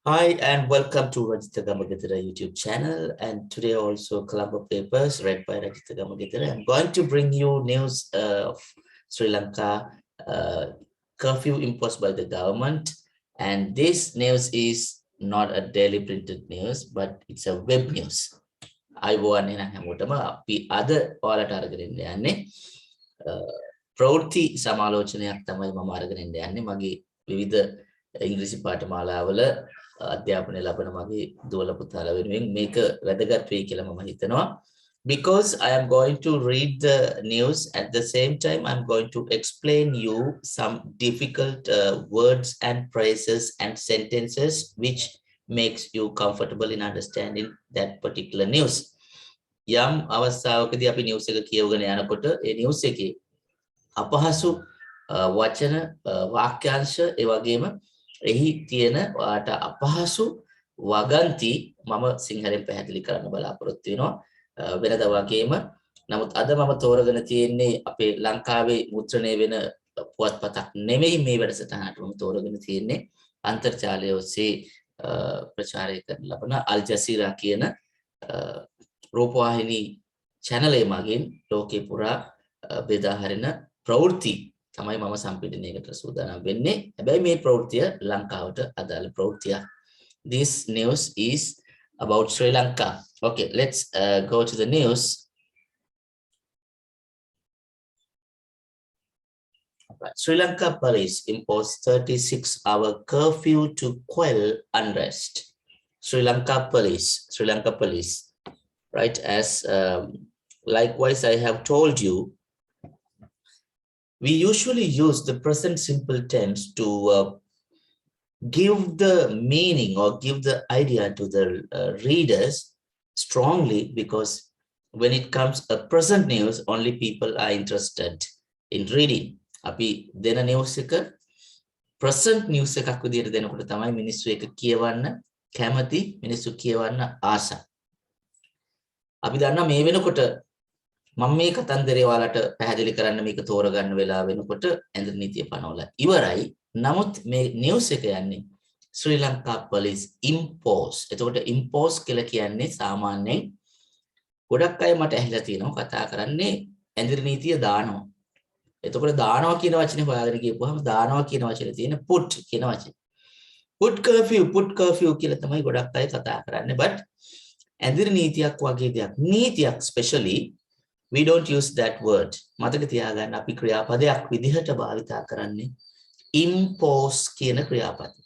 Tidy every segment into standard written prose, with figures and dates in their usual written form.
Hi and welcome to Rajitha Gamagedara YouTube channel, and today also Colombo papers read by Rajitha Gamagedara. I'm going to bring you news of Sri Lanka uh, curfew imposed by the government, and this news is not a daily printed news, but it's a web news. I want in a hamotama the other orator in the anne ප්‍රවෘත්ති සමාලෝචනයක් තමයි මම අරගෙන යන්නේ මගේ විවිධ ඉංග්‍රීසි පාඨමාලාවල අධ්‍යාපනය ලබන මගේ දුවල පුතාලා වෙනුවෙන් මේක වැදගත් වෙයි කියලා මම හිතනවා because I am going to read the news at the same time I'm going to explain you some difficult words and phrases and sentences which makes you comfortable in understanding that particular news යම් අවස්ථාවකදී අපි news එක කියවගෙන යනකොට ඒ news එකේ අපහසු වචන වාක්‍යාංශ ඒ වගේම එහි තියෙන වාට අපහසු වගන්ති මම සිංහලෙන් පැහැදිලි කරන්න බලාපොරොත්තු වෙනවා වෙනදා වගේම නමුත් අද මම තෝරගෙන තියෙන්නේ අපේ ලංකාවේ මුද්‍රණය වෙන පුවත්පතක් නෙමෙයි මේ වැඩසටහනට මම තෝරගෙන තියෙන්නේ අන්තර්ජාලය ඔස්සේ ප්‍රචාරය කරන ලබන අල් ජසීරා කියන රූපවාහිනී channel එක මගින් ලෝකේ පුරා බෙදා හරින ප්‍රවෘත්ති තමයි මම සම්පීඩනයකට සූදානම් වෙන්නේ. හැබැයි මේ ප්‍රවෘත්තිය ලංකාවට අදාළ ප්‍රවෘත්තියක්. This news is about Sri Lanka. Okay, let's go to the news. Right. Sri Lanka police imposed 36-hour curfew to quell unrest. Sri Lanka police. Right, as likewise I have told you, we usually use the present simple tense to give the meaning or give the idea to the readers strongly because when it comes a present news, only people are interested in reading. Api dena news එක present news එකක් විදිහට දෙනකොට තමයි මිනිස්සු ඒක කියවන්න කැමති මිනිස්සු කියවන්න ආස. අපි දන්නා මේ වෙනකොට මම මේ කතන්දරේ ඔයාලට පැහැදිලි කරන්න මේක තෝරගන්න වෙලාව වෙනකොට ඇඳ නීතිය පනවල ඉවරයි. නමුත් මේ නිවුස් එක යන්නේ ශ්‍රී ලංකා පොලිස් ඉම්පෝස්. එතකොට ඉම්පෝස් කියලා කියන්නේ සාමාන්‍යයෙන් ගොඩක් අය මට ඇහිලා තියෙනවා කතා කරන්නේ ඇඳිරි නීතිය දානවා. එතකොට දානවා කියන වචනේ හොයාගෙන ගියපුවාම දානවා කියන වචනේ තියෙන put කියන වචනේ. put curfew කියලා තමයි ගොඩක් අය කතා කරන්නේ. but ඇඳිරි නීතියක් වගේ දෙයක් නීතියක් especially we don't use that word. මතක තියාගන්න අපි ක්‍රියාපදයක් විදිහට භාවිතා කරන්නේ impose කියන ක්‍රියාපදය.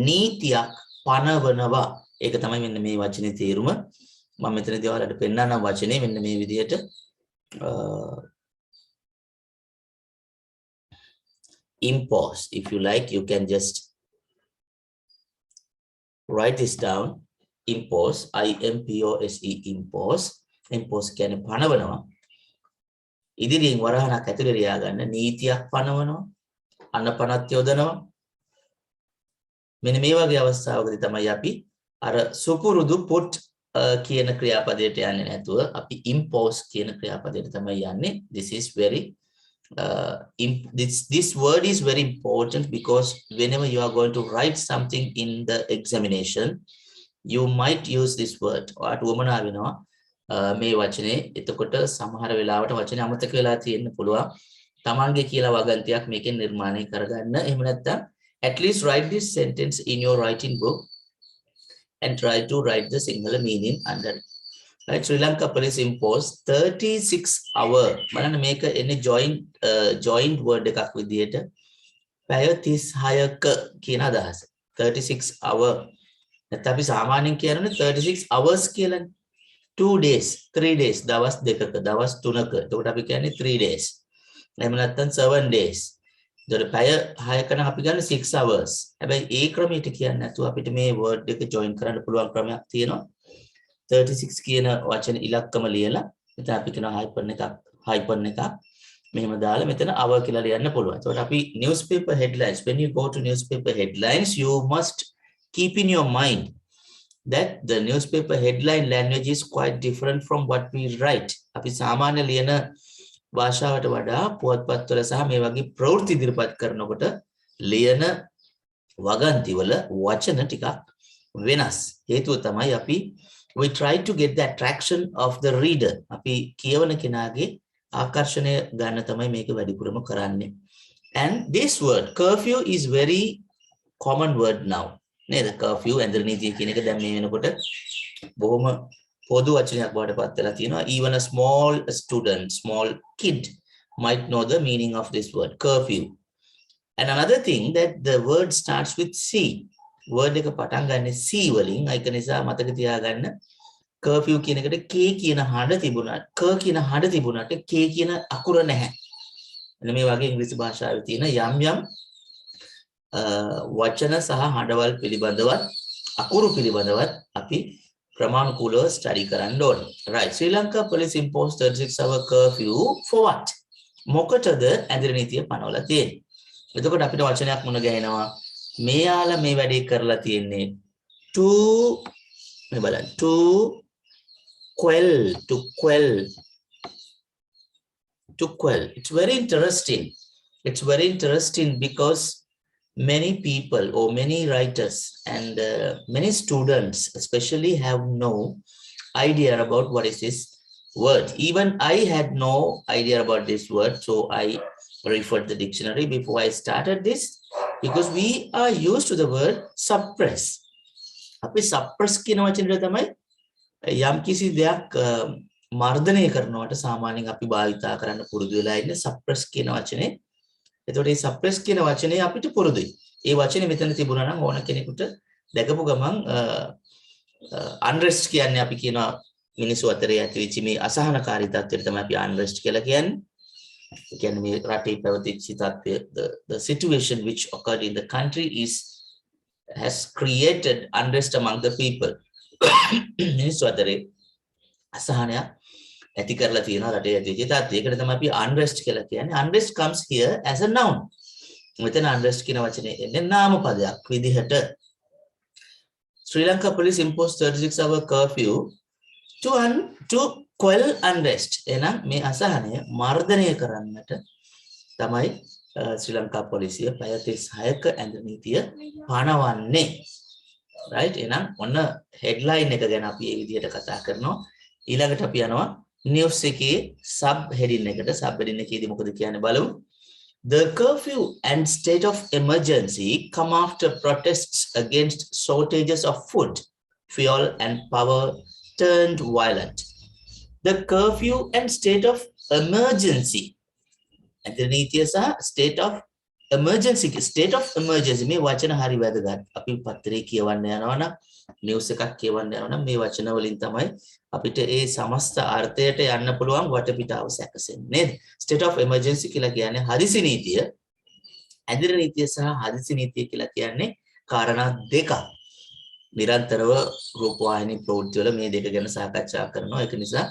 නීතියක් පනවනවා. ඒක තමයි මෙන්න මේ වචනේ තේරුම. මම මෙතනදී ඔයාලට පෙන්නන්නම් වචනේ මෙන්න මේ විදිහට impose. If you like you can just write this down. Impose, I-M-P-O-S-E, impose. impose කියන්නේ පනවනවා. ඉදිරියෙන් වරහණක් ඇතුලේ ලියා ගන්න නීතියක් පනවනවා. අනපනත් යොදනවා. මෙන්න මේ වගේ අවස්ථාවකදී තමයි අපි අර සුපුරුදු put කියන ක්‍රියාපදයට යන්නේ නැතුව අපි impose කියන ක්‍රියාපදයට තමයි යන්නේ. This is very this word is very important because whenever you are going to write something in the examination you might use this word. ඔයාට උවමනා වෙනවා මේ වචනේ එතකොට සමහර වෙලාවට වචනේ අමතක වෙලා තියෙන්න පුළුවන්. තමන්ගේ කියලා වගන්තියක් මේකෙන් නිර්මාණය කරගන්න. එහෙම නැත්නම් at least write this sentence in your writing book and try to write the Sinhala meaning under. Right, Sri Lanka police imposed 36-hour. බලන්න මේක එන්නේ joint word එකක් විදියට. පැය 36ක කියන අදහස. 36-hour. නැත්නම් අපි සාමාන්‍යයෙන් කියන්නේ 36 hours කියලානේ. 2 days, 3 days, දවස් දෙකක, දවස් තුනක. එතකොට අපි කියන්නේ 3 days. එහෙම නැත්නම් 7 days. එතකොට පැය 6ක නම් අපි ගන්න 6 hours. හැබැයි ඒ ක්‍රමයට කියන්නේ නැතුව අපිට මේ word එක join කරන්න පුළුවන් ක්‍රමයක් තියෙනවා. 36 කියන වචන ඉලක්කම ලියලා මෙතන අපි කියනවා hyphen එකක් මෙහෙම දාලා මෙතන hour කියලා ලියන්න පුළුවන්. එතකොට අපි newspaper headlines, when you go to newspaper headlines you must keep in your mind that the newspaper headline language is quite different from what we write. අපි සාමාන්‍ය ලියන භාෂාවට වඩා පුවත්පත්වල සහ මේ වගේ ප්‍රවෘත්ති ඉදිරිපත් කරනකොට ලියන වගන්ති වල වචන ටිකක් වෙනස්. හේතුව තමයි අපි we try to get the attraction of the reader. අපි කියවන කෙනාගේ ආකර්ෂණය ගන්න තමයි මේක වැඩිපුරම කරන්නේ. And this word curfew is very common word now. නේද? curfew ඇඳර නීතිය කියන එක දැන් මේ වෙනකොට බොහොම පොදු වචනයක් බවට පත් වෙලා තියෙනවා. Even a small student, small kid might know the meaning of this word curfew. And another thing that the word starts with C. Word එක පටන් ගන්න C වලින්. ඒක නිසා මතක තියාගන්න curfew කියන එකට K කියන හඬ තිබුණාට K කියන හඬ තිබුණාට K කියන අකුර නැහැ. එන්න මේ වගේ ඉංග්‍රීසි භාෂාවේ තියෙන යම් යම් වචන සහ හඬවල් පිළිබඳවත් අකුරු පිළිබඳවත් අපි ප්‍රමාණිකූලව ස්ටඩි කරන්න ඕනේ. Right. Sri Lanka police imposed 36-hour curfew for what? මොකටද ඇඳිරි නීතිය පනවලා තියෙන්නේ? එතකොට අපිට වචනයක් මුණ ගැහෙනවා. මෙයාලා මේ වැඩේ කරලා තියෙන්නේ to මේ බලන්න to quell. It's very interesting. It's very interesting because many people or many writers and many students especially have no idea about what is this word. Even I had no idea about this word, so I referred the dictionary before I started this because we are used to the word suppress. අපි suppress කියන වචනේ තමයි යම් කිසි දෙයක් මර්ධනය කරනවට සාමාන්‍යයෙන් අපි භාවිතා කරන්න පුරුදු වෙලා ඉන්නේ suppress කියන වචනේ. එතකොට මේ suppress කියන වචනේ අපිට පුරුදුයි. ඒ වචනේ මෙතන තිබුණා නම් ඕන කෙනෙකුට දැකපු ගමන් unrest කියන්නේ අපි කියනවා මිනිස්සු අතරේ ඇතිවෙච්ච මේ අසහනකාරී තත්ත්වයට තමයි අපි unrest කියලා කියන්නේ. ඒ කියන්නේ මේ රටේ පැවතිච්ච තත්ත්වය the situation which occurred in the country has created unrest among the people. මිනිස්සු අතරේ අසහනයක් ඇති කරලා තියෙනවා රටේ ඇතිවෙච්ච තත්ත්වය. ඒකට තමයි අපි unrest කියලා කියන්නේ. Unrest comes here as a noun. මෙතන unrest කියන වචනේ එන්නේ නාම පදයක් විදිහට. Sri Lanka police imposed 36-hour curfew to quell unrest. එහෙනම් මේ අසහනය මර්ධනය කරන්නට තමයි ශ්‍රී ලංකා පොලිසිය පැය 36ක ඇඳ නීතිය පනවන්නේ. right? එහෙනම් ඔන්න headline එක ගැන අපි මේ විදිහට කතා කරනවා. ඊළඟට අපි යනවා news එකේ sub heading එකට. sub heading එකේදී මොකද කියන්නේ බලමු. The curfew and state of emergency come after protests against shortages of food, fuel and power turned violent. The curfew and state of emergency. And the නීතිය state of emergency. State of emergency මේ වචන හරි වැදගත්. අපි පත්‍රේ කියවන්න යනවා නම් news එකක් කියවන්න යනවා නම් මේ වචන වලින් තමයි අපිට ඒ සමස්ත අර්ථයට යන්න පුළුවන් වටපිටාව සැකසෙන්නේ නේද? State of emergency කියලා කියන්නේ හදිසි නීතිය. ඇඳිරි නීතිය සහ හදිසි නීතිය කියලා කියන්නේ කාරණා දෙකක්. නිරන්තරව රූපවාහිනී ප්‍රවෘත්ති වල මේ දෙක ගැන සාකච්ඡා කරනවා. ඒක නිසා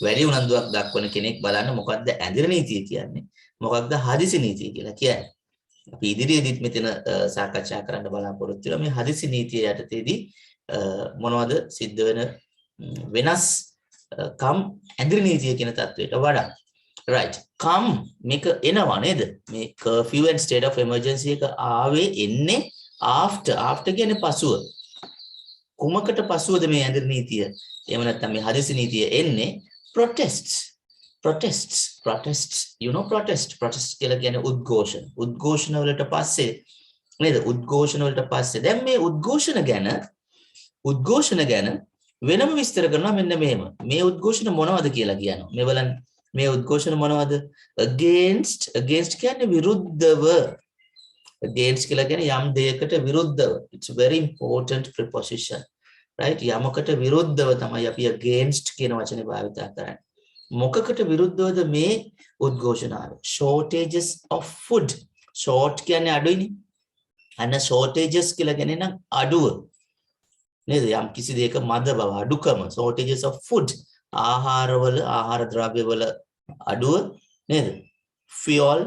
වැඩි උනන්දුවක් දක්වන කෙනෙක් බලන්න මොකක්ද ඇඳිරි නීතිය කියන්නේ? මොකක්ද හදිසි නීතිය කියලා කියන්නේ? අපි ඉදිරියේදීත් මෙතන සාකච්ඡා කරන්න බලාපොරොත්තු වෙනවා. මේ හදිසි නීතිය යටතේදී මොනවද සිද්ධ වෙන වෙනස් කම් ඇඳිරි නීතිය කියන තත්වයට වඩා. right. කම් මේක එනවා නේද? මේ curfew and state of emergency එක ආවේ එන්නේ after කියන්නේ පසුව. කුමකට පසුවද මේ ඇඳිරි නීතිය? එහෙම නැත්නම් මේ හදිසි නීතිය එන්නේ protests. You know protest කියලා කියන්නේ උද්ඝෝෂණ වලට පස්සේ නේද? උද්ඝෝෂණ වලට පස්සේ දැන් මේ උද්ඝෝෂණ ගැන වෙනම විස්තර කරනවා මෙන්න මෙහෙම. මේ උද්ඝෝෂණ මොනවද කියලා කියනවා. මේ බලන්න මේ උද්ඝෝෂණ මොනවද? against කියන්නේ විරුද්ධව. against කියලා කියන්නේ යම් දෙයකට විරුද්ධව. It's a very important preposition. right? යමකට විරුද්ධව තමයි අපි against කියන වචනේ භාවිත කරන්නේ. මොකකට විරුද්ධවද මේ උද්ඝෝෂණ ආවේ? shortages of food. short කියන්නේ අඩුයිනේ. අන්න shortages කියලා කියන්නේ නම් අඩුව. නේද? යම් කිසි දෙයක මද බව අඩුකම. shortages of food. ආහාර ද්‍රව්‍යවල අඩුව නේද? fuel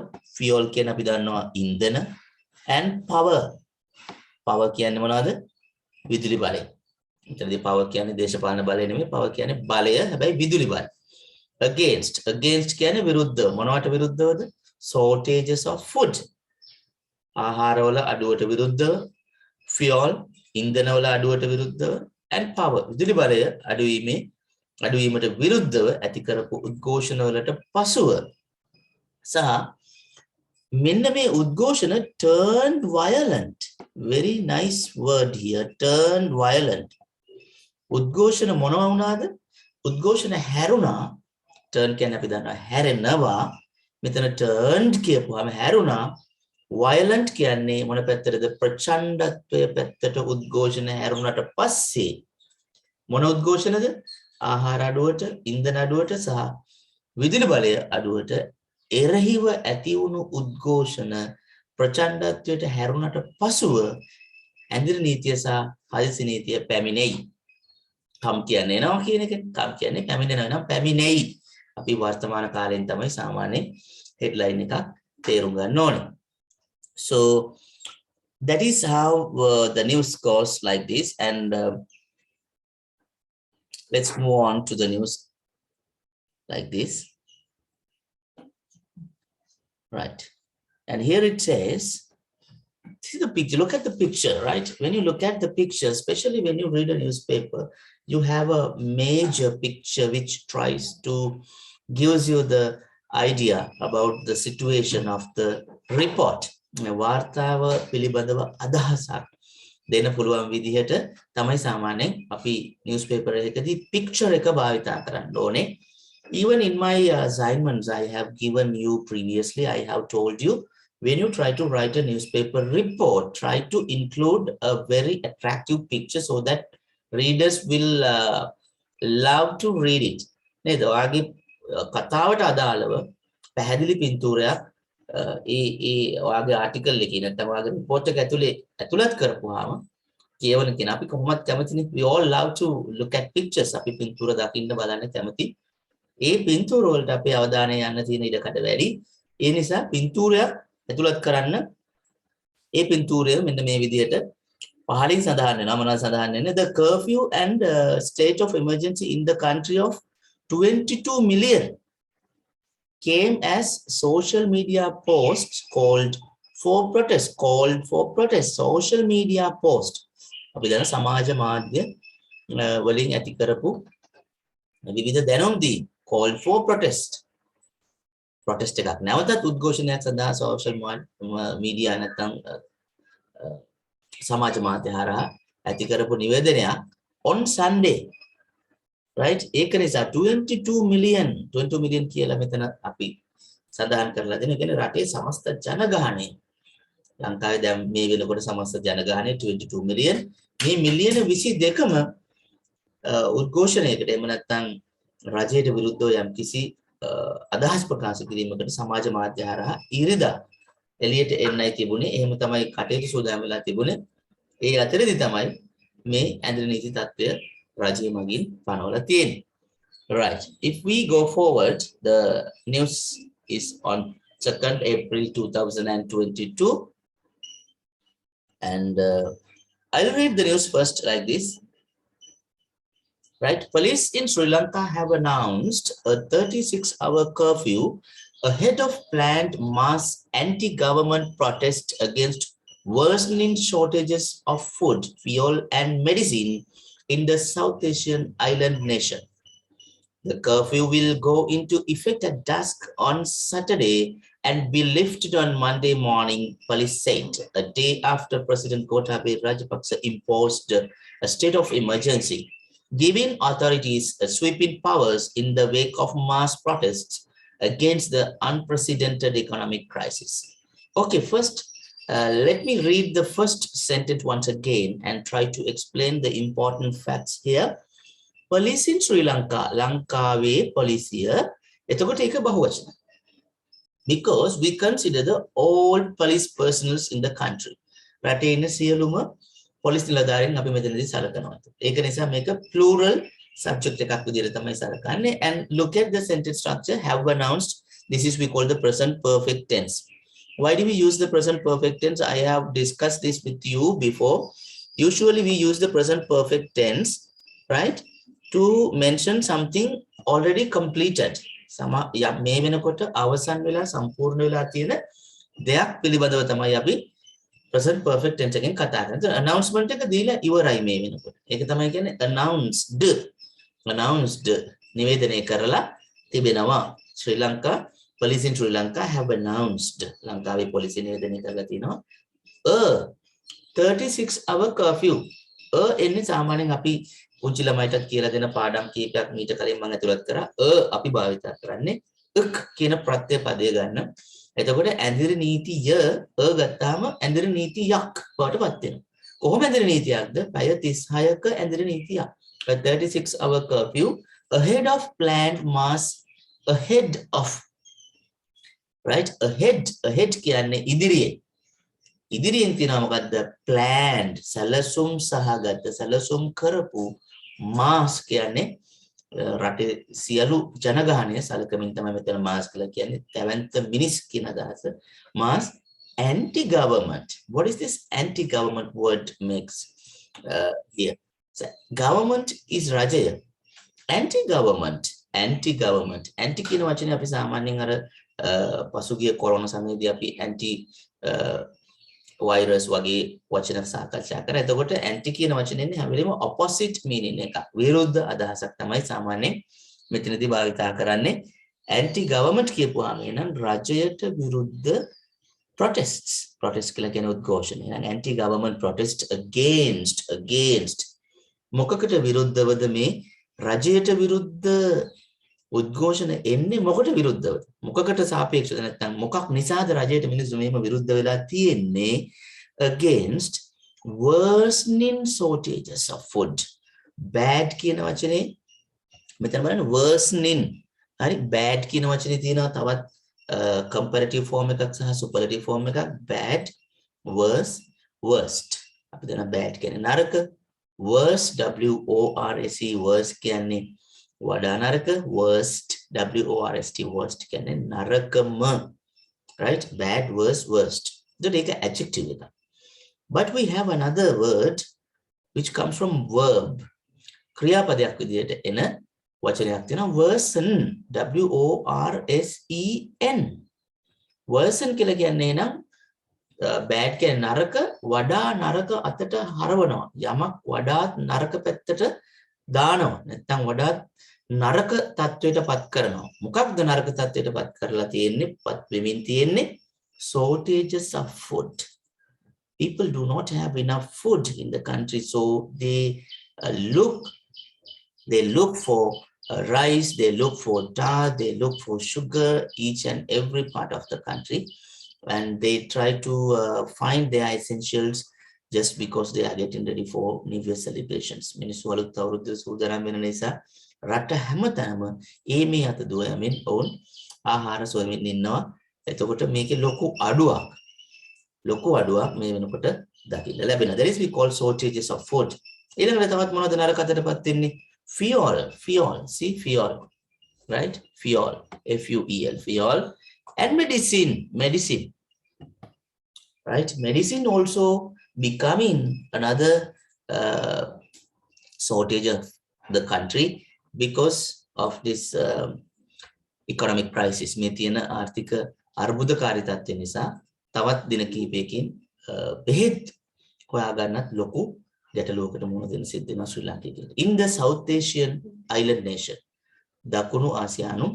කියන්නේ අපි දන්නවා ඉන්ධන. and power කියන්නේ මොනවද? විදුලි බලය. එතනදී power කියන්නේ දේශපාලන බලය නෙමෙයි. power කියන්නේ බලය. හැබැයි විදුලි බලය. against කියන්නේ විරුද්ධව. මොනවට විරුද්ධවද? shortages of food. ආහාරවල අඩුවට විරුද්ධව, fuel ඉන්ධනවල අඩුවට විරුද්ධව, and power විදුලි බලය අඩුවීමට විරුද්ධව ඇති කරපු උද්ඝෝෂණවලට පසුව සහ මෙන්න මේ උද්ඝෝෂණ turned violent. Very nice word here, turned violent. උද්ඝෝෂණ මොනවා වුණාද? උද්ඝෝෂණ හැරුණා. turn කියන්නේ අපි දන්නවා හැරෙනවා. මෙතන turned කියපුවාම හැරුණා. violent කියන්නේ මොන පැත්තටද? ප්‍රචණ්ඩත්වයේ පැත්තට උද්ඝෝෂණ හැරුණාට පස්සේ මොන උද්ඝෝෂණද? ආහාර අඩුවට, ඉන්ධන අඩුවට සහ විදුලි බලය අඩුවට එරහිව ඇති වුණු උද්ඝෝෂණ ප්‍රචණ්ඩත්වයට හැරුණාට පසුව ඇඳිරි නීතිය සහ හදිසි නීතිය පැමිණෙයි. කම් කියන්නේ එනවා කියන එක. කම් කියන්නේ පැමිණෙනවා නම් පැමිණෙයි. අපි වර්තමාන කාලෙන් තමයි සාමාන්‍ය හෙඩ්ලයින් එකක් තේරුම් ගන්න ඕනේ. So that is how the news goes like this, and let's move on to the news like this. Right. And here it says, see the picture, look at the picture, right? When you look at the picture, especially when you read a newspaper, you have a major picture which tries to gives you the idea about the situation of the report. වාර්තාව පිළිබඳව අදහසක් දෙන්න පුළුවන් විදිහට තමයි සාමාන්‍යයෙන් අපි newspaper එකදී picture එක භාවිතා කරන්න ඕනේ. Even in my assignments I have given you previously, I have told you, when you try to write a newspaper report, try to include a very attractive picture so that readers will love to read it. නේද? ඔයාගේ කතාවට අදාළව පැහැදිලි පින්තූරයක් ඔයාගේ ආටිකල් එකේ නැත්නම් ඔයාගේ report එක ඇතුලේ ඇතුළත් කරපුවාම කියවන කෙනා අපි කොහොමද කැමතිනේ? We all love to look at pictures. අපි පින්තූර දකින්න බලන්න කැමති. ඒ පින්තූර වලට අපේ අවධානය යන්න තියෙන ඉඩකඩ වැඩි. ඒ නිසා පින්තූරයක් ඇතුළත් කරන්න ඒ පින්තූරය මෙන්න මේ විදිහට පහලින් සඳහන් වෙනවා. මොනවද සඳහන් වෙන්නේ? The curfew and state of emergency in the country of 22 million came as social media posts called for protest. Social media post. අපි දන්න සමාජ මාධ්‍ය වලින් ඇති කරපු විවිධ දැනුම් දී called for protest. protest එකක් නැවතත් උද්ඝෝෂණයක් සඳහා social media නැත්නම් සමාජ මාධ්‍ය හරහා ඇති කරපු නිවේදනයක් on Sunday. right? ඒක නිසා 22 million කියලා මෙතන අපි සඳහන් කරලා දෙන. කියන්නේ රටේ සමස්ත ජනගහනය. ලංකාවේ දැන් මේ වෙනකොට සමස්ත ජනගහනය 22 million. මේ මිලියන 22ම උද්ඝෝෂණයකට එහෙම නැත්නම් රජයට විරුද්ධව යම් කිසි අදහස් ප්‍රකාශ කිරීමකට සමාජ මාධ්‍ය හරහා ඉරිදා එළියට එන්නයි තිබුණේ. එහෙම තමයි කටයුතු සූදානම් වෙලා තිබුණේ. ඒ අතරේදී තමයි මේ ඇඳිරි නීති තත්ත්වය රජය මගින් පනවලා තියෙන්නේ. Right. If we go forward, the news is on 2nd April 2022, and I'll read the news first like this. Right. Police in Sri Lanka have announced a 36-hour curfew ahead of planned mass anti-government protest against worsening shortages of food, fuel, and medicine in the South Asian island nation. The curfew will go into effect at dusk on Saturday and be lifted on Monday morning, police said, a day after President Gotabaya Rajapaksa imposed a state of emergency, giving authorities sweeping powers in the wake of mass protests against the unprecedented economic crisis. Okay, first, let me read the first sentence once again and try to explain the important facts here. Police in Sri Lanka, Lankave polisiya, එතකොට ඒක බහුවචන. Because we consider the all police personnel in the country. රටේ ඉන්න සියලුම police නිලධාරීන් අපි මෙතනදී සලකනවා. ඒක නිසා මේක plural subject එකක් විදිහට තමයි සලකන්නේ. And look at the sentence structure, have announced. This is we call the present perfect tense. Why do we use the present perfect tense? I have discussed this with you before. Usually we use the present perfect tense, right, to mention something already completed. මේ වෙනකොට අවසන් වෙලා සම්පූර්ණ වෙලා තියෙන දෙයක් පිළිබඳව තමයි අපි present perfect tense එකෙන් කතා කරනවා. announcement එක දීලා ඉවරයි මේ වෙනකොට. ඒක තමයි කියන්නේ announced නිවේදනය කරලා තිබෙනවා. ශ්‍රී Lanka police in Sri Lanka have announced ලංකාවේ පොලිසිය නිවේදනය කරලා තිනවා a 36-hour curfew. එන්නේ සාමාන්‍යයෙන් අපි පුංචි ළමයිටත් කියලා දෙන පාඩම් කීපයක් මීට කලින් මම ඇතුළත් කරා. අපි භාවිත කරන්නේ ක් කියන ප්‍රත්‍ය පදය ගන්න. එතකොට ඇඳිරි නීතිය ගත්තාම ඇඳිරි නීතියක් බවටපත් වෙනවා. කොහොම ඇඳිරි නීතියක්ද? පැය 36ක ඇඳිරි නීතියක්. A 36-hour curfew ahead of planned mass ahead of, right? ahead කියන්නේ ඉදිරියෙන් තියෙනවා මොකද්ද? planned සැලසුම් සහගත සැලසුම් කරපු mass කියන්නේ රටේ සියලු ජනගහනය සලකමින් තමයි මෙතන mass කියලා කියන්නේ. තැවැන්ත මිනිස් කියන අදහස. mass anti government. What is this anti government word makes here? So, government is රජය. anti government කියන වචනේ අපි සාමාන්‍යයෙන් අර පසුගිය කොරෝනා සමයේදී අපි anti වෛරස් වගේ වචන සාකච්ඡා කරා. එතකොට anti කියන වචනේ හැම වෙලෙම opposite meaning එකක්. විරුද්ධ අදහසක් තමයි සාමාන්‍යයෙන් මෙතනදී භාවිතා කරන්නේ. anti government කියපුවාම නම් රජයට විරුද්ධ protests. protest කියලා කියන උද්ඝෝෂණය. එහෙනම් anti government protest against මොකකට විරුද්ධවද මේ රජයට විරුද්ධ උද්ඝෝෂණ එන්නේ මොකට විරුද්ධවද? මොකකට සාපේක්ෂව නැත්නම් මොකක් නිසාද රජයට මිනිස්සු මෙහෙම විරුද්ධ වෙලා තියෙන්නේ? against worsening shortages of food. bad කියන වචනේ මෙතන බලන්න worsening. හරි, bad කියන වචනේ තියෙනවා තවත් comparative form එකක් සහ superlative form එකක්. bad, worse, worst. අපි දන්නා bad කියන්නේ නරක, worse WORST worse කියන්නේ වඩා නරක, worst WORST worst කියන්නේ නරකම. right? bad, worse, worst. ඒක adjective එක. but we have another word which comes from verb. ක්‍රියාපදයක් විදිහට එන වචනයක් තියෙනවා worsen WORSEN. worsen කියලා කියන්නේ නම් bad කියන්නේ නරක, වඩා නරක අතට හරවනවා. යමක් වඩාත් නරක පැත්තට දානවා. නැත්නම් වඩාත් නරක තත්වයට පත් කරනවා. මොකක්ද නරක තත්වයට පත් කරලා තියෙන්නේ? පත් වෙමින් තියෙන්නේ shortages of food. People do not have enough food in the country, so they look for rice, they look for dal, they look for sugar, each and every part of the country, and they try to find their essentials just because they are getting ready for New Year celebrations. මිනිස්සු අලුත් අවුරුද්ද සූදානම් වෙන නිසා රට හැමතැනම මේ අත දුවමින් ඔවුන් ආහාර සොයමින් ඉන්නවා. එතකොට මේකේ ලොකු අඩුවක් මේ වෙනකොට දකින්න ලැබෙනවා. That is we call shortages of food. ඊළඟට තවත් මොනවද නරක අතටපත් වෙන්නේ? fuel. See, fuel, right? fuel, FUEL, fuel. And medicine, right? Medicine also becoming another shortage of the country because of this economic crisis. මේ තියෙන ආර්ථික අර්බුදකාරී තත්ත්වය නිසා තවත් දින කිහිපයකින් බෙහෙත් හොයාගන්නත් ලොකු ගැටලුවකට මුහුණ දෙන්න සිද්ධ වෙනවා ශ්‍රී ලංකාවේ. In the South Asian island nation, දකුණු ආසියානු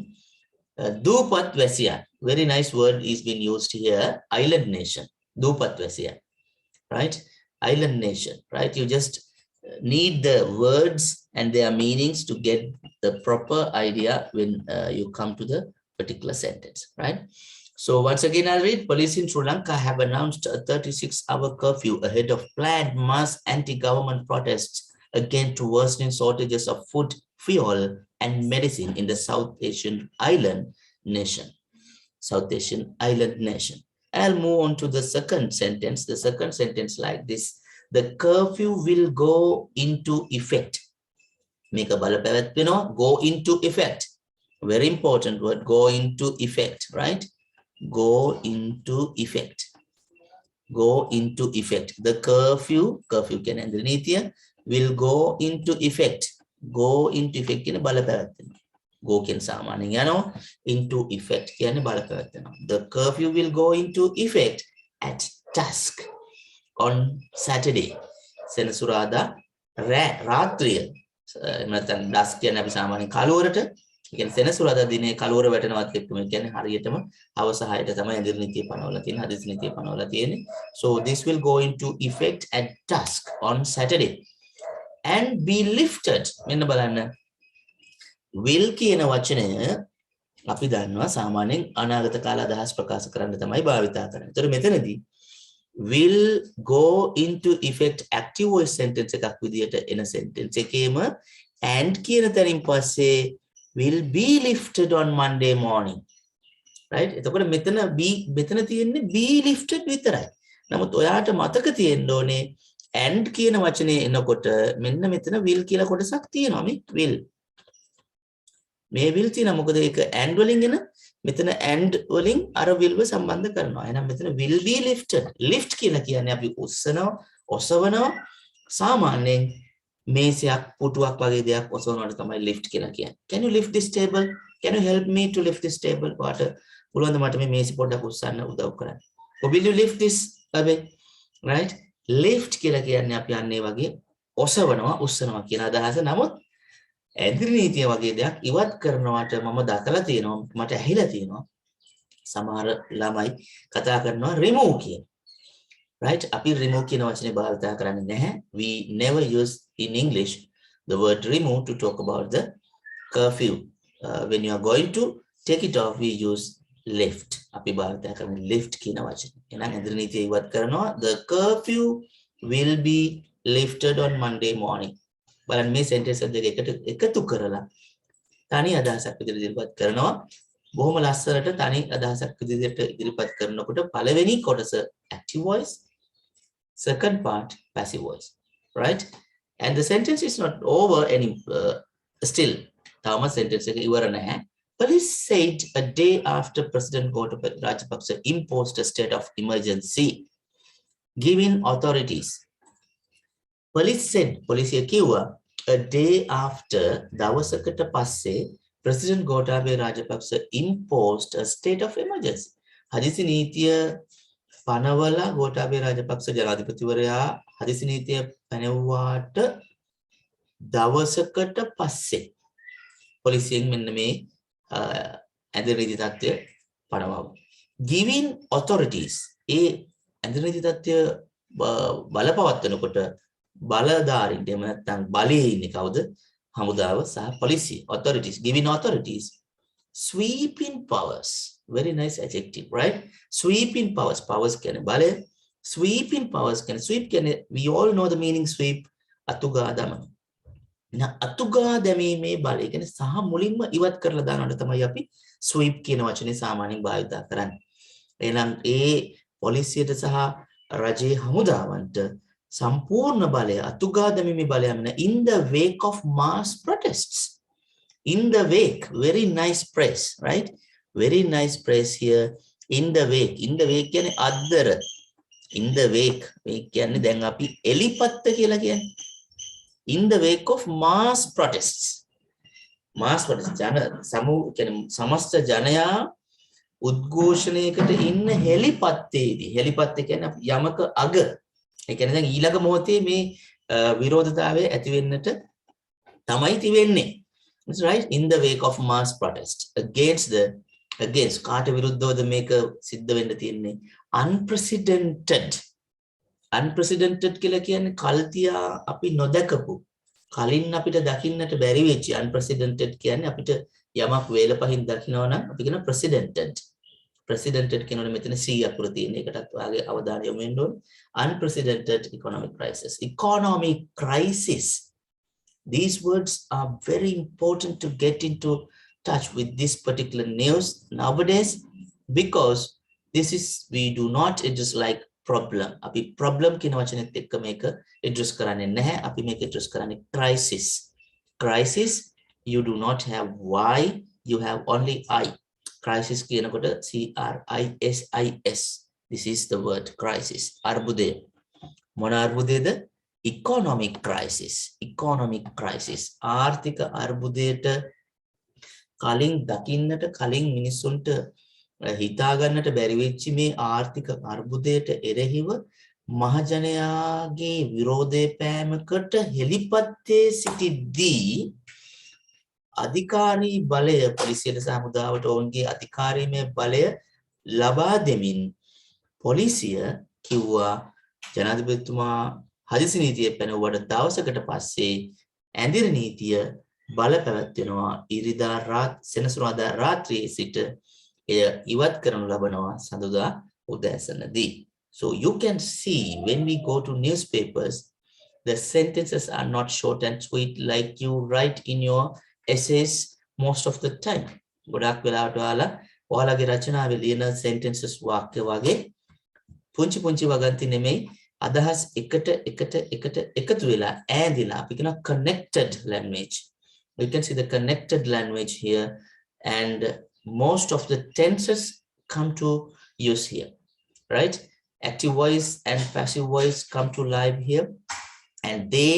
දූපත් වැසියන්. Very nice word is being used here. Island nation, දූපත් වැසියන්. Right? Island nation, right? You just need the words and their meanings to get the proper idea when you come to the particular sentence, right? So once again, I'll read. Police in Sri Lanka have announced a 36-hour curfew ahead of planned mass anti-government protests against worsening shortages of food, fuel, and medicine in the South Asian island nation. South Asian island nation. I'll move on to the second sentence. The second sentence like this. The curfew will go into effect. Make a balapavethino, go into effect. Very important word, go into effect, right? Go into effect. Go into effect. The curfew can underneath here, will go into effect. Go into effect කියන බලපැවැත්වෙනවා. Go කියන සාමාන්‍යයෙන් යනවා, into effect කියන්නේ බලපැවැත්වෙනවා. The curfew will go into effect at dusk. on Saturday. සෙනසුරාදා රාත්‍රිය නැත්නම් ඩස් කියන්නේ අපි සාමාන්‍යයෙන් කලවරට කියන්නේ සෙනසුරාදා දිනේ කලවර වැටෙනවත් එක්කම කියන්නේ හරියටම හවස 6ට තමයි ඇඳිරි නීතිය පනවලා තියෙන්නේ හදිසි නීතිය පනවලා තියෙන්නේ. So this will go into effect at dusk on Saturday and be lifted. මෙන්න බලන්න will කියන වචනය අපි දන්නවා සාමාන්‍යයෙන් අනාගත කාල අදහස් ප්‍රකාශ කරන්න තමයි භාවිතා කරන්නේ. ඒතර මෙතනදී will go into effect active voice sentence එකක් විදියට එන sentence එකේම and කියන තැනින් පස්සේ will be lifted on Monday morning. right? එතකොට මෙතන තියෙන්නේ be lifted විතරයි. නමුත් ඔයාට මතක තියෙන්න ඕනේ and කියන වචනේ එනකොට මෙන්න මෙතන will කියලා කොටසක් තියෙනවා මේ will. මේ will තියෙනවා මොකද ඒක and වලින් එන මෙතන and වලින් අර will ව සම්බන්ධ කරනවා. එහෙනම් මෙතන will be lifted. lift කියලා කියන්නේ අපි උස්සනවා, ඔසවනවා. සාමාන්‍යයෙන් මේසයක්, පුටුවක් වගේ දෙයක් ඔසවනවට තමයි lift කියලා කියන්නේ. Can you lift this table? Can you help me to lift this table? වාට පුළුවන් ද මට මේ මේසෙ පොඩ්ඩක් උස්සන්න උදව් කරන්න. Will you lift this away? right? lift කියලා කියන්නේ අපි අන්නේ වගේ ඔසවනවා, උස්සනවා කියන අදහස. නමුත් ඇඳිරි නීතිය වගේ දෙයක් ඉවත් කරනවට මම දැකලා තියෙනවා මට ඇහිලා තියෙනවා සමහර ළමයි කතා කරනවා remove කියන. right? අපි remove කියන වචනේ භාවිත කරන්නේ නැහැ. We never use in English the word remove to talk about the curfew. When you are going to take it off we use lift. අපි භාවිත කරන්නේ lift කියන වචනේ. එහෙනම් ඇඳිරි නීතිය ඉවත් කරනවා the curfew will be lifted on Monday morning. බලන්න මේ sentence දෙක එකතු කරලා තනි අදහසක් විදිහට ඉදිරිපත් කරනවා. බොහොම ලස්සනට තනි අදහසක් විදිහට ඉදිරිපත් කරනකොට පළවෙනි කොටස active voice, second part passive voice. right? And the sentence is not over any still. තවම sentence එක ඉවර නැහැ. Police said a day after President Gotabaya Rajapaksa imposed a state of emergency, giving authorities. Police said, police කිව්වා a day after දවසකට පස්සේ President Gotabaya Rajapaksa imposed a state of emergency. හදිසි නීතිය පනවලා Gotabaya Rajapaksa ජනාධිපතිවරයා හදිසි නීතිය පැනවුවාට දවසකට පස්සේ පොලිසියෙන් මෙන්න මේ ඇඳිරි නීති තත්ත්වය පනවනවා. Giving authorities ඒ ඇඳිරි නීති තත්ත්වය බලපවත්වනකොට බලධාරීන් එහෙම නැත්නම් බලයේ ඉන්නේ කවුද? හමුදාව සහ පොලිසිය. authorities, giving authorities sweeping powers. Very nice adjective, right? Sweeping powers. powers කියන්නේ බලය. sweeping powers කියන්නේ sweep කියන්නේ we all know the meaning sweep අතුගා දමන. අතුගා දැමීමේ බලය කියන්නේ සහ මුලින්ම ඉවත් කරලා දානවට තමයි අපි sweep කියන වචනේ සාමාන්‍යයෙන් භාවිත කරන්නේ. එහෙනම් ඒ පොලිසියට සහ රජයේ හමුදාවන්ට සම්පූර්ණ බලය අතුගා දැමීමේ බලය in the wake of mass protests. In the wake, very nice phrase, right? Very nice phrase here. In the wake. In the wake කියන්නේ අද්දර. In the wake. මේ කියන්නේ දැන් අපි එලිපත්ත කියලා කියන්නේ. In the wake of mass protests. Mass protests කියන්නේ සමස්ත ජනයා උද්ඝෝෂණයකට ඉන්න හෙලිපත්තේදී. හෙලිපත්ත කියන්නේ යමක අග. ඒ කියන්නේ දැන් ඊළඟ මොහොතේ මේ විරෝධතාවය ඇති වෙන්නට තමයි තිබෙන්නේ. That's right. In the wake of mass protest against කාට විරුද්ධවද මේක සිද්ධ වෙන්න තියෙන්නේ? unprecedented කියලා කියන්නේ කල්තියා අපි නොදකපු කලින් අපිට දකින්නට බැරි වෙච්ච unprecedented කියන්නේ අපිට යමක් වේලපහින් දකිනවා නම් අපි කියන precedented කියනොනේ මෙතන C අකුර තියෙන එකටත් වාගේ අවධානය යොමු වෙන්න ඕනේ. Unprecedented economic crisis. These words are very important to get into touch with this particular news nowadays because we do not address like problem. අපි problem කියන වචනේත් එක්ක මේක address කරන්නේ නැහැ. අපි මේක address කරන්නේ crisis. Crisis, you do not have Y, you have only I. Crisis කියනකොට CRISIS. This is the word crisis. අර්බුදය. මොන අර්බුදයද? Economic crisis. ආර්ථික අර්බුදයට කලින් දකින්නට කලින් මිනිස්සුන්ට හිතා ගන්නට බැරි වෙච්ච මේ ආර්ථික අර්බුදයට එරෙහිව මහජනයාගේ විරෝධය පෑමකට හෙළිපත්තේ සිටිද්දී අධිකාරී බලය පොලිසියට සහ හමුදාවට ඔවුන්ගේ අධිකාරීමය බලය ලබා දෙමින් පොලිසිය කිව්වා ජනාධිපතිතුමා හදිසි නීතිය පැනවුවට දවසකට පස්සේ ඇඳිරි නීතිය බල පැවැත්වෙනවා ඉරිදා සෙනසුරාදා රාත්‍රියේ සිට එය ඉවත් කරනු ලබනවා සඳුදා උදෑසනදී. So you can see when we go to newspapers, the sentences are not short and sweet like you write in your essays most of the time. ගොඩක් වෙලාවට ඔයාලගේ රචනාවේ ලියන sentences වාක්‍ය වගේ පුංචි පුංචි වගන්ති නෙමෙයි අදහස් එකට එකතු වෙලා ඈඳිලා අපි කියන connected language. We can see the connected language here and most of the tenses come to use here, right? Active voice and passive voice come to life here and they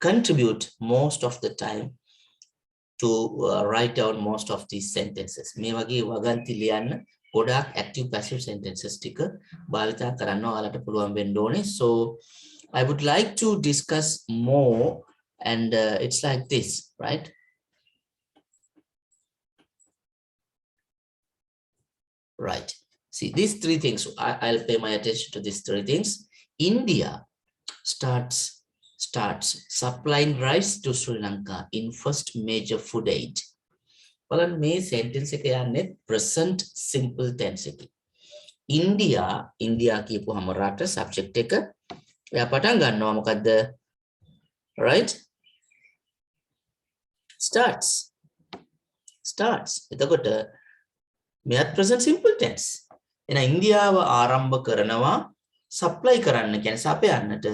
contribute most of the time to write down most of these sentences. මේ වගේ වගන්ති ලියන්න ගොඩාක් active passive sentences ටික භාවිතා කරන්න ඔයාලට පුළුවන් වෙන්න ඕනේ. So I would like to discuss more and it's like this, right? Right. See these three things. I'll pay my attention to these three things. India starts supplying rice to Sri Lanka in first major food aid. බලන්න මේ sentence එක යන්නේ present simple tense එකේ. India කියපුවම රට subject එක එයා පටන් ගන්නවා මොකද්ද? Right? Starts. එතකොට මෙයත් present simple tense. එහෙනම් ඉන්දියාව ආරම්භ කරනවා supply කරන්න කියන්නේ සපයන්නට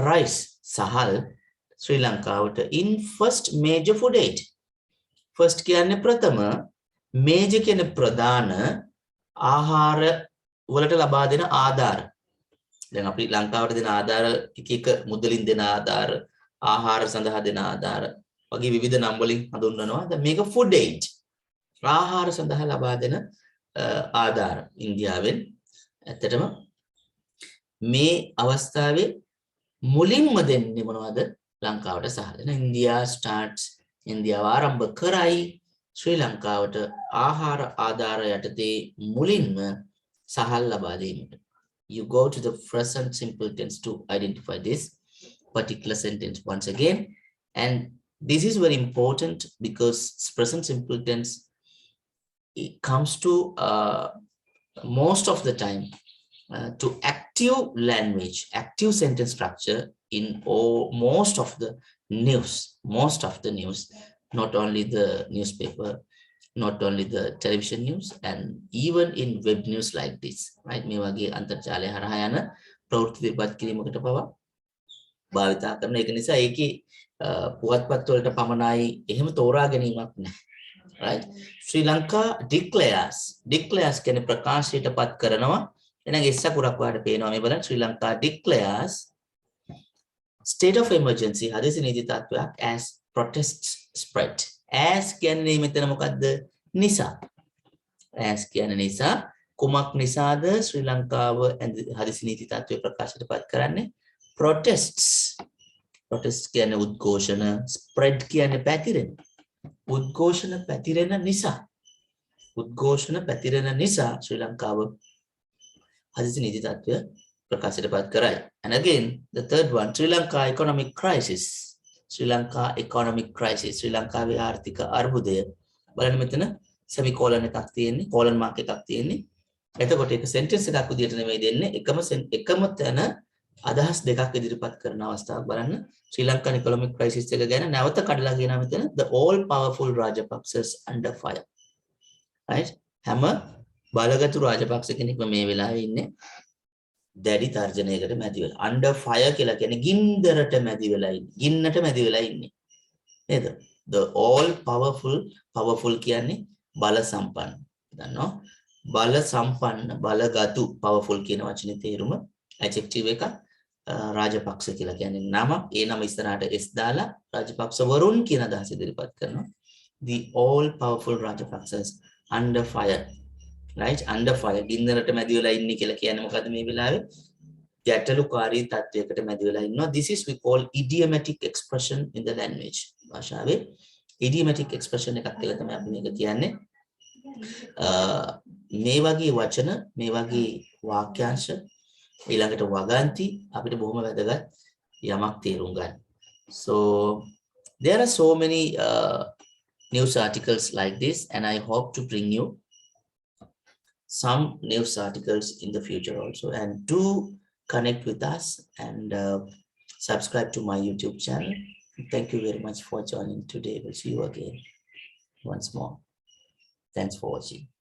rice සහල් ශ්‍රී ලංකාවට in first major food aid. First කියන්නේ ප්‍රථම, major කියන්නේ ප්‍රධාන ආහාර වලට ලබා දෙන ආධාර. දැන් අපි ලංකාවට දෙන ආධාර එක මුදලින් දෙන ආධාර, ආහාර සඳහා දෙන ආධාර වගේ විවිධ නම් වලින් හඳුන්වනවා. දැන් මේක food aid. ආහාර සඳහා ලබා දෙන ආධාර ඉන්දියාවෙන්. ඇත්තටම මේ අවස්ථාවේ මුලින්ම දෙන්නේ මොනවද? ලංකාවට සහල්. ඉන්දියාව ආරම්භ කරයි ශ්‍රී ලංකාවට ආහාර ආධාර යටතේ මුලින්ම සහල් ලබා දීමට. You go to the present simple tense to identify this particular sentence once again. And this is very important because present simple tense it comes to most of the time to active language, active sentence structure in most of the news, not only the newspaper, not only the television news, and even in web news like this, right? මේ වගේ අන්තර්ජාලය හරහා යන ප්‍රවෘත්ති විපත් කිරීමකට පවා භාවිතා කරන එක නිසා ඒකේ පුවත්පත් වලට පමණයි එහෙම තෝරා ගැනීමක් නැහැ, right? Sri Lanka declares කියන්නේ ප්‍රකාශයටපත් කරනවා. එහෙනම් එස්සකුරක් වාට පේනවා මේ බලන්න. Sri Lanka declares state of emergency හදිසි නීති තත්ත්වයක් as protests spread. As කියන්නේ මෙතන මොකද්ද? නිසා. As කියන්නේ නිසා. කුමක් නිසාද ශ්‍රී ලංකාව හදිසි නීති තත්ත්වය ප්‍රකාශයටපත් කරන්නේ? Protests කියන්නේ උද්ඝෝෂණ, spread කියන්නේ පැතිරෙන. උද්ඝෝෂණ පැතිරෙන නිසා ශ්‍රී ලංකාව හදිසි නීති තත්ත්වය ප්‍රකාශයටපත් කරයි. And again, the third one, Sri Lanka economic crisis. ශ්‍රී ලංකාවේ ආර්ථික අර්බුදය. බලන්න මෙතන semicolon එකක් තියෙන්නේ, colon mark එකක් තියෙන්නේ. එතකොට ඒක sentence එකක් විදිහට නෙමෙයි දෙන්නේ. එකම තැන අදහස් දෙකක් ඉදිරිපත් කරන අවස්ථාවක් බලන්න. ශ්‍රී ලංකා economic crisis එක ගැන නැවත කඩලා කියනවා මෙතන the all powerful Rajapaksas under fire. Right? හැම බලගතු රාජපක්ෂ කෙනෙක්ම මේ වෙලාවේ ඉන්නේ දැඩි තර්ජනයකට මැදි වෙලා. under fire කියලා කියන්නේ ගින්දරට මැදි වෙලා ඉන්නේ. ගින්නට මැදි වෙලා ඉන්නේ. නේද? the all powerful කියන්නේ බල සම්පන්න. දන්නවා? බල සම්පන්න, බලගතු powerful කියන වචනේ තේරුම adjective එක රාජපක්ෂ කියලා කියන්නේ නම. ඒ නම ඉස්සරහට s දාලා රාජපක්ෂ වරුන් කියන අදහස ඉදිරිපත් කරනවා. the all powerful Rajapaksas under fire. Right? Under fire. ගින්දරට මැදි වෙලා ඉන්නේ කියලා කියන්නේ මොකද්ද මේ වෙලාවේ? ගැටලුකාරී තත්වයකට මැදි වෙලා ඉන්නවා. This is we call idiomatic expression in the language. භාෂාවේ idiomatic expression එකක් කියලා තමයි අපි මේක කියන්නේ. මේ වගේ වචන, මේ වගේ වාක්‍යාංශ ඊළඟට වගන්ති අපිට බොහොම වැදගත් යමක් තේරුම් ගන්න. So there are so many news articles like this, and I hope to bring you some news articles in the future also. And do connect with us and subscribe to my YouTube channel. Thank you very much for joining today. We'll see you again once more. Thanks for watching.